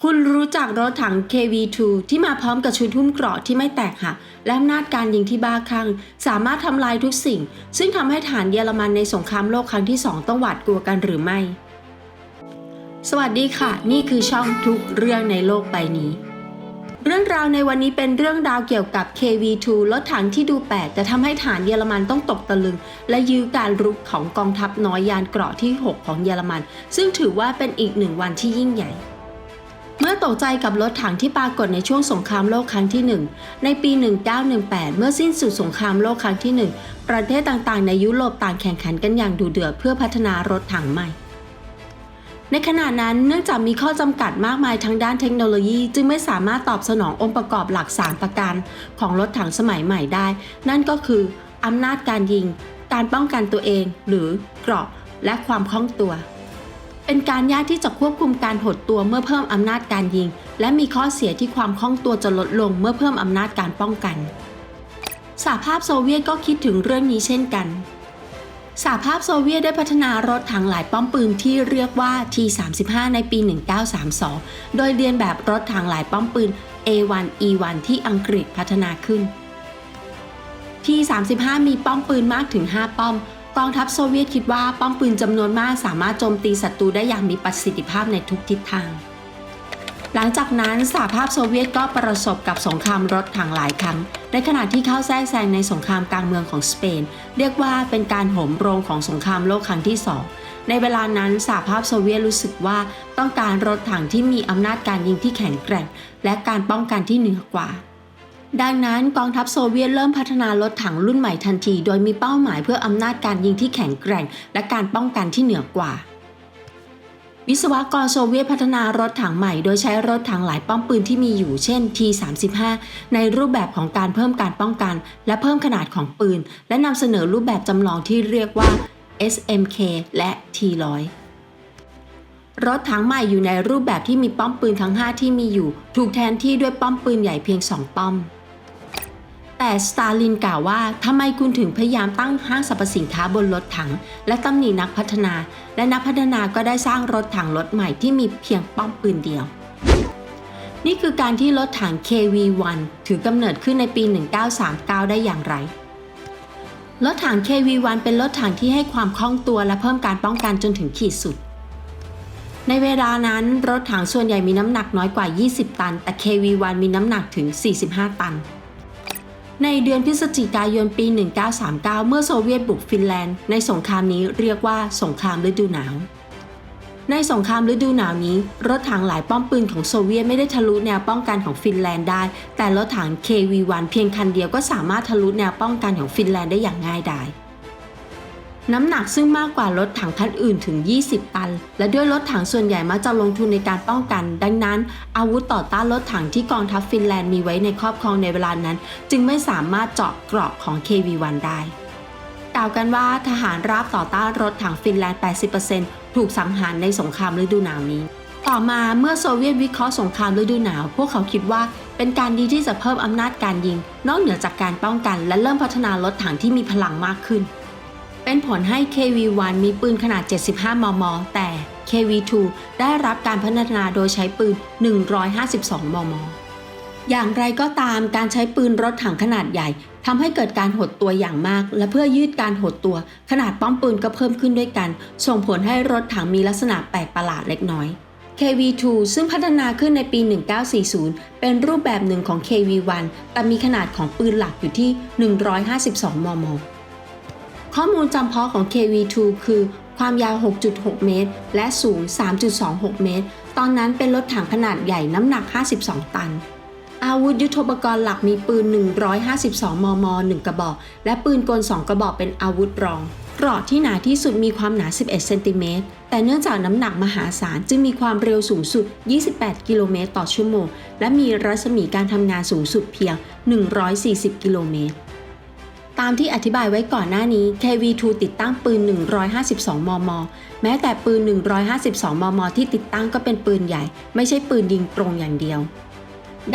คุณรู้จักรถถัง KV2 ที่มาพร้อมกับชุดหุ้มเกราะที่ไม่แตกหักและอำนาจการยิงที่บ้าคลั่งสามารถทำลายทุกสิ่งซึ่งทำให้ฐานเยอรมันในสงครามโลกครั้งที่ 2ต้องหวาดกลัวกันหรือไม่สวัสดีค่ะนี่คือช่องทุกเรื่องในโลกใบนี้เรื่องราวในวันนี้เป็นเรื่องราวเกี่ยวกับ KV2 รถถังที่ดูแปลกแต่ทำให้ฐานเยอรมันต้องตกตะลึงและยื้อการรุกของกองทัพน้อยยานเกราะที่ 6 ของเยอรมันซึ่งถือว่าเป็นอีกหนึ่งวันที่ยิ่งใหญ่เมื่อตกใจกับรถถังที่ปรากฏในช่วงสงครามโลกครั้งที่ 1ในปี 1918 เมื่อสิ้นสุดสงครามโลกครั้งที่ 1ประเทศต่างๆในยุโรปต่างแข่งขันกันอย่างดุเดือดเพื่อพัฒนารถถังใหม่ในขณะนั้นเนื่องจากมีข้อจำกัดมากมายทางด้านเทคโนโลยีจึงไม่สามารถตอบสนององค์ประกอบหลัก3ประการของรถถังสมัยใหม่ได้นั่นก็คืออำนาจการยิงการป้องกันตัวเองหรือเกราะและความคล่องตัวเป็นการยากที่จะควบคุมการหดตัวเมื่อเพิ่มอำนาจการยิงและมีข้อเสียที่ความคล่องตัวจะลดลงเมื่อเพิ่มอำนาจการป้องกันสหภาพโซเวียตก็คิดถึงเรื่องนี้เช่นกันสหภาพโซเวียตได้พัฒนารถถังหลายป้อมปืนที่เรียกว่า T-35 ในปี 1932 โดยเรียนแบบรถถังหลายป้อมปืน A1E1 ที่อังกฤษพัฒนาขึ้น T-35 มีป้อมปืนมากถึง 5 ป้อมกองทัพโซเวียตคิดว่าป้อมปืนจำนวนมากสามารถโจมตีศัตรูได้อย่างมีประสิทธิภาพในทุกทิศทางหลังจากนั้นสหภาพโซเวียตก็ประสบกับสงครามรถถังหลายครั้งในขณะที่เข้าแทรกแซงในสงครามกลางเมืองของสเปนเรียกว่าเป็นการโหมโรงของสงครามโลกครั้งที่ 2ในเวลานั้นสหภาพโซเวียตรู้สึกว่าต้องการรถถังที่มีอำนาจการยิงที่แข็งแกร่งและการป้องกันที่เหนือกว่าดังนั้นกองทัพโซเวียตเริ่มพัฒนารถถังรุ่นใหม่ทันทีโดยมีเป้าหมายเพื่ออำนาจการยิงที่แข็งแกร่งและการป้องกันที่เหนือกว่าวิศวกรโซเวียตพัฒนารถถังใหม่โดยใช้รถถังหลายป้อมปืนที่มีอยู่เช่น T-35 ในรูปแบบของการเพิ่มการป้องกันและเพิ่มขนาดของปืนและนำเสนอรูปแบบจำลองที่เรียกว่า SMK และ T-100 รถถังใหม่อยู่ในรูปแบบที่มีป้อมปืนทั้ง 5 ที่มีอยู่ถูกแทนที่ด้วยป้อมปืนใหญ่เพียง 2 ป้อมแต่สตาลินกล่าวว่าทำไมคุณถึงพยายามตั้งห้างสรรพสินค้าบนรถถังและตำหนินักพัฒนาและนักพัฒนาก็ได้สร้างรถถังรถใหม่ที่มีเพียงป้อมปืนเดียวนี่คือการที่รถถัง KV1 ถือกำเนิดขึ้นในปี 1939 ได้อย่างไรรถถัง KV1 เป็นรถถังที่ให้ความคล่องตัวและเพิ่มการป้องกันจนถึงขีดสุดในเวลานั้นรถถังส่วนใหญ่มีน้ำหนักน้อยกว่า 20 ตันแต่ KV1 มีน้ำหนักถึง 45 ตันในเดือนพฤศจิกายนปี 1939 เมื่อโซเวียตบุกฟินแลนด์ในสงครามนี้เรียกว่าสงครามฤดูหนาวในสงครามฤดูหนาวนี้รถถังหลายป้อมปืนของโซเวียตไม่ได้ทะลุแนวป้องกันของฟินแลนด์ได้แต่รถถัง KV1 เพียงคันเดียวก็สามารถทะลุแนวป้องกันของฟินแลนด์ได้อย่างง่ายดายน้ำหนักซึ่งมากกว่ารถถังคันอื่นถึง 20 ตันและด้วยรถถังส่วนใหญ่มักจะลงทุนในการป้องกันดังนั้นอาวุธต่อต้านรถถังที่กองทัพฟินแลนด์มีไว้ในครอบครองในเวลานั้นจึงไม่สามารถเจาะเกราะของ KV1 ได้กล่าวกันว่าทหารราบต่อต้านรถถังฟินแลนด์ 80% ถูกสังหารในสงครามฤดูหนาวนี้ต่อมาเมื่อโซเวียตวิเคราะห์สงครามฤดูหนาวพวกเขาคิดว่าเป็นการดีที่จะเพิ่มอำนาจการยิงนอกเหนือจากการป้องกันและเริ่มพัฒนารถถังที่มีพลังมากขึ้นเป็นผลให้ KV1 มีปืนขนาด 75 มม. แต่ KV2 ได้รับการพัฒนาโดยใช้ปืน 152 มม. อย่างไรก็ตามการใช้ปืนรถถังขนาดใหญ่ทำให้เกิดการหดตัวอย่างมากและเพื่อยืดการหดตัวขนาดป้อมปืนก็เพิ่มขึ้นด้วยกันส่งผลให้รถถังมีลักษณะแปลกประหลาดเล็กน้อย KV2 ซึ่งพัฒนาขึ้นในปี 1940 เป็นรูปแบบหนึ่งของ KV1 แต่มีขนาดของปืนหลักอยู่ที่ 152 มม. ข้อมูลจำเพาะของ KV2 คือความยาว 6.6 เมตรและสูง 3.26 เมตรตอนนั้นเป็นรถถังขนาดใหญ่น้ำหนัก 52 ตันอาวุธยุทโธปกรณ์หลักมีปืน 152 มม. 1 กระบอกและปืนกล 2 กระบอกเป็นอาวุธรองเกราะที่หนาที่สุดมีความหนา 11 เซนติเมตรแต่เนื่องจากน้ำหนักมหาศาลจึงมีความเร็วสูงสุด 28 กิโลเมตรต่อชั่วโมงและมีรัศมีการทำงานสูงสุดเพียง 140 กิโลเมตรตามที่อธิบายไว้ก่อนหน้านี้ KV2 ติดตั้งปืน 152 มม. แม้แต่ปืน 152 มม. ที่ติดตั้งก็เป็นปืนใหญ่ไม่ใช่ปืนยิงตรงอย่างเดียว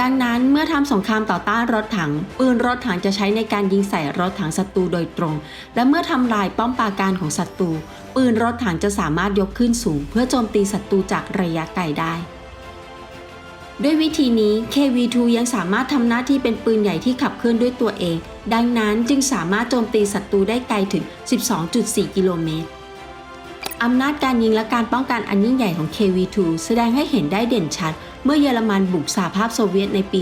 ดังนั้นเมื่อทำสงครามต่อต้านรถถังปืนรถถังจะใช้ในการยิงใส่รถถังศัตรูโดยตรงและเมื่อทำลายป้อมปราการของศัตรูปืนรถถังจะสามารถยกขึ้นสูงเพื่อโจมตีศัตรูจากระยะไกลได้ ด้วยวิธีนี้ KV-2 ยังสามารถทำหน้าที่เป็นปืนใหญ่ที่ขับเคลื่อนด้วยตัวเอง ดังนั้นจึงสามารถโจมตีศัตรูได้ไกลถึง 12.4 กิโลเมตร อำนาจการยิงและการป้องกันอันยิ่งใหญ่ของ KV-2 แสดงให้เห็นได้เด่นชัดเมื่อเยอรมันบุกสหภาพโซเวียตในปี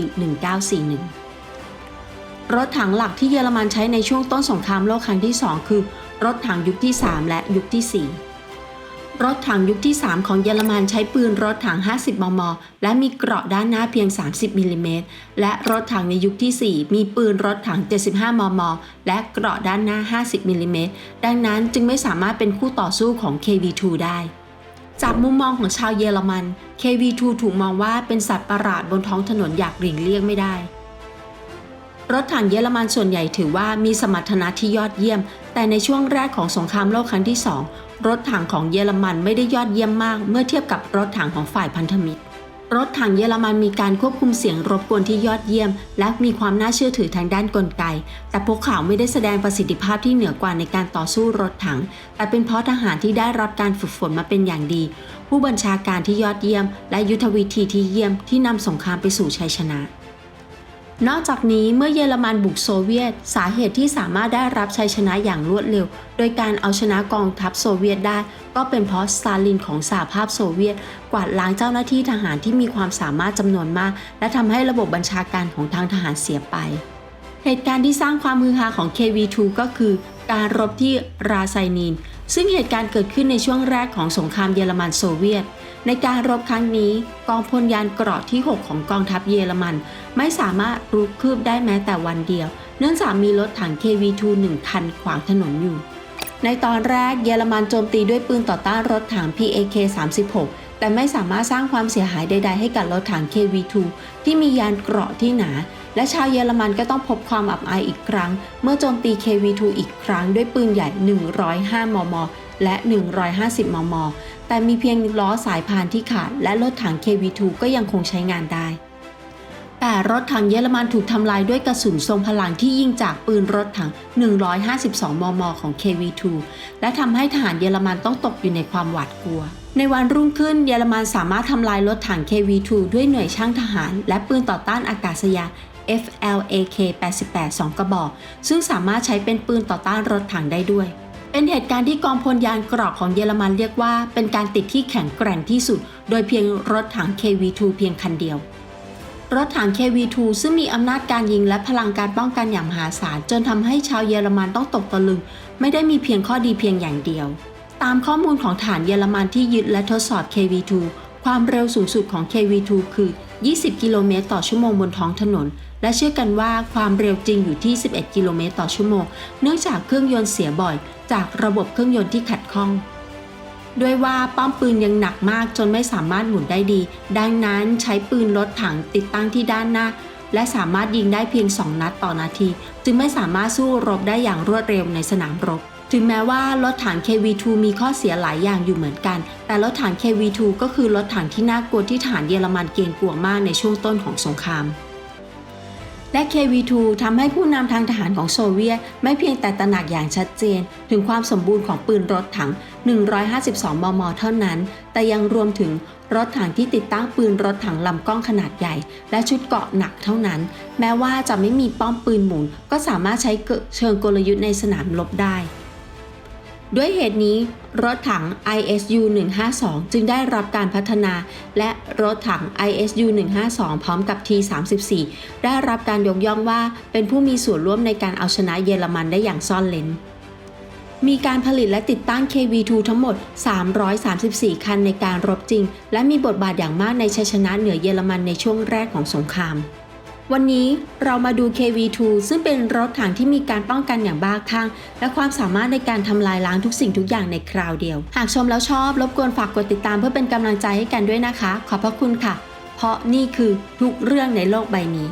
1941 รถถังหลักที่เยอรมันใช้ในช่วงต้นสงครามโลกครั้งที่ 2 คือรถถังยุคที่ 3 และยุคที่ 4รถถังยุคที่ 3 ของเยอรมันใช้ปืนรถถัง 50 มม. และมีเกราะด้านหน้าเพียง 30 มิลลิเมตร และรถถังในยุคที่ 4 มีปืนรถถัง 75 มม. และเกราะด้านหน้า 50 มิลลิเมตร ดังนั้นจึงไม่สามารถเป็นคู่ต่อสู้ของ KV-2 ได้ จากมุมมองของชาวเยอรมัน KV-2 ถูกมองว่าเป็นสัตว์ประหลาดบนท้องถนนอย่างหลีกเลี่ยงไม่ได้ รถถังเยอรมันส่วนใหญ่ถือว่ามีสมรรถนะที่ยอดเยี่ยม แต่ในช่วงแรกของสงครามโลกครั้งที่ 2 รถถังของเยอรมันไม่ได้ยอดเยี่ยมมากเมื่อเทียบกับรถถังของฝ่ายพันธมิตร รถถังเยอรมันมีการควบคุมเสียงรบกวนที่ยอดเยี่ยมและมีความน่าเชื่อถือทางด้านกลไก แต่พวกเขาไม่ได้แสดงประสิทธิภาพที่เหนือกว่าในการต่อสู้รถถัง แต่เป็นเพราะทหารที่ได้รับการฝึกฝนมาเป็นอย่างดี ผู้บัญชาการที่ยอดเยี่ยมและยุทธวิธีที่เยี่ยมที่นำสงครามไปสู่ชัยชนะนอกจากนี้เมื่อเยอรมันบุกโซเวียตสาเหตุที่สามารถได้รับชัยชนะอย่างรวดเร็วโดยการเอาชนะกองทัพโซเวียตได้ก็เป็นเพราะสตาลินของสหภาพโซเวียตกวาดล้างเจ้าหน้าที่ทหารที่มีความสามารถจำนวนมากและทำให้ระบบบัญชาการของทางทหารเสียไปเหตุการณ์ที่สร้างความฮือฮาของ KV-2 ก็คือการรบที่ราไซนีนซึ่งเหตุการณ์เกิดขึ้นในช่วงแรกของสงครามเยอรมันโซเวียตในการรบครั้งนี้กองพลยานเกราะที่ 6 ของกองทัพเยอรมันไม่สามารถรุกคืบได้แม้แต่วันเดียวเนื่องจากมีรถถัง KV-2 1 คันขวางถนนอยู่ในตอนแรกเยอรมันโจมตีด้วยปืนต่อต้านรถถัง PAK-36 แต่ไม่สามารถสร้างความเสียหายใดๆให้กับรถถัง KV-2 ที่มียานเกราะที่หนาและชาวเยอรมันก็ต้องพบความอับอายอีกครั้งเมื่อโจมตี KV-2 อีกครั้งด้วยปืนใหญ่ 105 มม. และ 150 มม. แต่มีเพียงล้อสายพานที่ขาดและรถถัง KV-2 ก็ยังคงใช้งานได้แต่รถถังเยอรมันถูกทำลายด้วยกระสุนทรงพลังที่ยิงจากปืนรถถัง 152 มม. ของ KV-2 และทำให้ทหารเยอรมันต้องตกอยู่ในความหวาดกลัวในวันรุ่งขึ้นเยอรมันสามารถทำลายรถถัง KV-2 ด้วยหน่วยช่างทหารและปืนต่อต้านอากาศยาน FLAK-88 2 กระบอกซึ่งสามารถใช้เป็นปืนต่อต้านรถถังได้ด้วยเป็นเหตุการณ์ที่กองพลยานเกราะของเยอรมันเรียกว่าเป็นการติดที่แข็งแกร่งที่สุดโดยเพียงรถถัง KV-2 เพียงคันเดียวรถถัง KV-2 ซึ่งมีอำนาจการยิงและพลังการป้องกันอย่างมหาศาลจนทำให้ชาวเยอรมันต้องตกตะลึงไม่ได้มีเพียงข้อดีเพียงอย่างเดียวตามข้อมูลของฐานเยอรมันที่ยึดและทดสอบ KV-2 ความเร็วสูงสุดของ KV-2 คือ 20 กิโลเมตรต่อชั่วโมงบนท้องถนนและเชื่อกันว่าความเร็วจริงอยู่ที่ 11 กิโลเมตรต่อชั่วโมงเนื่องจากเครื่องยนต์เสียบ่อยจากระบบเครื่องยนต์ที่ขัดข้องด้วยว่าป้อมปืนยังหนักมากจนไม่สามารถหมุนได้ดีดังนั้นใช้ปืนรถถังติดตั้งที่ด้านหน้าและสามารถยิงได้เพียง 2 นัดต่อนาทีจึงไม่สามารถสู้รบได้อย่างรวดเร็วในสนามรบถึงแม้ว่ารถถัง KV-2 มีข้อเสียหลายอย่างอยู่เหมือนกันแต่รถถัง KV-2 ก็คือรถถังที่น่ากลัวที่ทหารเยอรมันเกรงกลัวมากในช่วงต้นของสงครามและ KV-2 ทำให้ผู้นำทางทหารของโซเวียตไม่เพียงแต่ตระหนักอย่างชัดเจนถึงความสมบูรณ์ของปืนรถถัง 152 มม. เท่านั้นแต่ยังรวมถึงรถถังที่ติดตั้งปืนรถถังลำกล้องขนาดใหญ่และชุดเกราะหนักเท่านั้นแม้ว่าจะไม่มีป้อมปืนหมุนก็สามารถใช้เชิงกลยุทธ์ในสนามรบได้ด้วยเหตุนี้รถถัง ISU-152 จึงได้รับการพัฒนาและรถถัง ISU-152 พร้อมกับ T-34 ได้รับการยกย่องว่าเป็นผู้มีส่วนร่วมในการเอาชนะเยอรมันได้อย่างซ่อนเร้นมีการผลิตและติดตั้ง KV-2 ทั้งหมด 334 คันในการรบจริงและมีบทบาทอย่างมากในชัยชนะเหนือเยอรมันในช่วงแรกของสงครามวันนี้เรามาดู KV-2 ซึ่งเป็นรถถังที่มีการป้องกันอย่างบ้าคลั่งและความสามารถในการทำลายล้างทุกสิ่งทุกอย่างในคราวเดียวหากชมแล้วชอบรบกวนฝากกดติดตามเพื่อเป็นกำลังใจให้กันด้วยนะคะขอบพระคุณค่ะเพราะนี่คือทุกเรื่องในโลกใบนี้